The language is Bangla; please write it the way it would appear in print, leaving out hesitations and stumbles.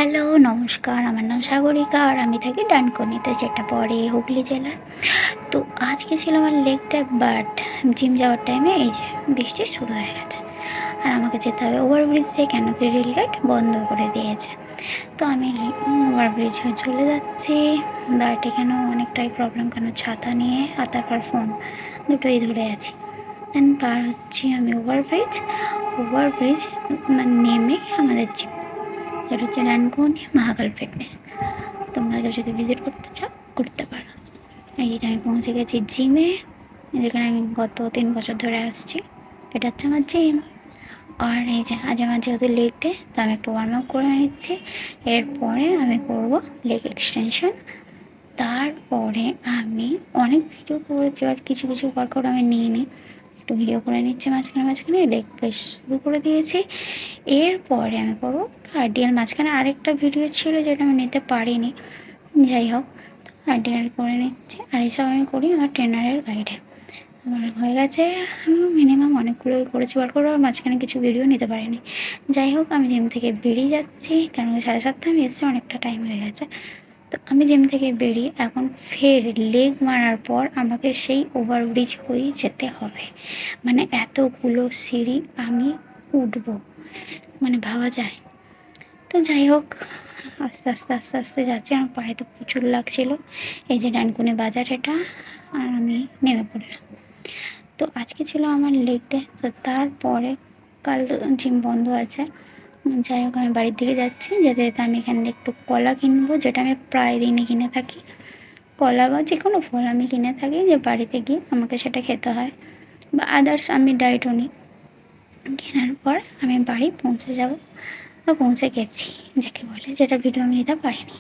হ্যালো, নমস্কার। আমার নাম সাগরিকা আর আমি থাকি ডানকুনিতে, যেটা পড়ে হুগলি জেলার। তো আজকে ছিল আমার লেগ ডে, বাট জিম যাওয়ার টাইমে এই যে বৃষ্টি শুরু হয়ে গেছে। আর আমাকে যেতে হবে ওভারব্রিজ দিয়ে, কেন কি রেলগেট বন্ধ করে দিয়েছে। তো আমি ওভারব্রিজে চলে যাচ্ছি, বাট এখানেও অনেকটাই প্রবলেম, কেন ছাতা নিয়ে আর তারপর ফোন দুটোই ধরে আছি। দেন পার হচ্ছি আমি ওভারব্রিজ মানে নেমে আমাদের জিম, এটা হচ্ছে ডানকুনি মহাকাল ফিটনেস। তোমরা কেউ যদি ভিজিট করতে চাও করতে পারো। এই যে আমি পৌঁছে গেছি জিমে, যেখানে আমি গত 3 বছর ধরে আসছি। এটা হচ্ছে আমার জিম। আর এই যে আজ আমার যেহেতু লেগ ডে, তো আমি একটু ওয়ার্ম আপ করে নিচ্ছি। এরপরে আমি করব লেগ এক্সটেনশন। তারপরে আমি অনেক ভিডিও করেছি, আর কিছু কিছু ওয়ার্কআউট আমি নিইনি, একটু ভিডিও করে নিচ্ছি মাঝখানে লেগ প্রেস শুরু করে দিয়েছি। এরপরে আমি করবো কার্ডিয়াল। মাঝখানে আরেকটা ভিডিও ছিল যেটা আমি নিতে পারিনি, যাই হোক কার্ডিয়াল করে নিচ্ছি। আর এসব আমি করি আমার ট্রেনারের গাইডে। আমার হয়ে গেছে, আমি মিনিমাম অনেকগুলোই করেছি ওয়ার্কআউট, আর মাঝখানে কিছু ভিডিও নিতে পারিনি। যাই হোক আমি জিম থেকে বেরিয়ে যাচ্ছি, কারণ 7:30 আমি এসেছি, অনেকটা টাইম হয়ে গেছে। তো আমি জিম থেকে বেরিয়ে এখন ফের লেগ মারার পর আমাকে সেই ওভারব্রিজ হয়েই যেতে হবে। মানে এতগুলো সিঁড়ি আমি উঠবো, মানে ভাবা যায়। তো যাই হোক আস্তে আস্তে যাচ্ছি, আমার পায়ে তো প্রচুর লাগছিলো। এই যে ডানকুনি বাজার এটা, আর আমি নেমে পড়লাম। তো আজকে ছিল আমার লেগ ডে, তো তারপরে কাল তো জিম বন্ধ আছে। যাই হোক আমি বাড়ির দিকে যাচ্ছি, যেতে যেতে আমি এখান থেকে একটু কলা কিনবো, যেটা আমি প্রায় দিনই কিনে থাকি। কলা বা যে কোনো ফল আমি কিনে থাকি, যে বাড়িতে গিয়ে আমাকে সেটা খেতে হয়, বা আদার্স আমি ডায়েটও নিই। কেনার পর আমি বাড়ি পৌঁছে যাব, বা পৌঁছে গেছি যাকে বলে, যেটা ভিডিও আমি দিতে পারিনি।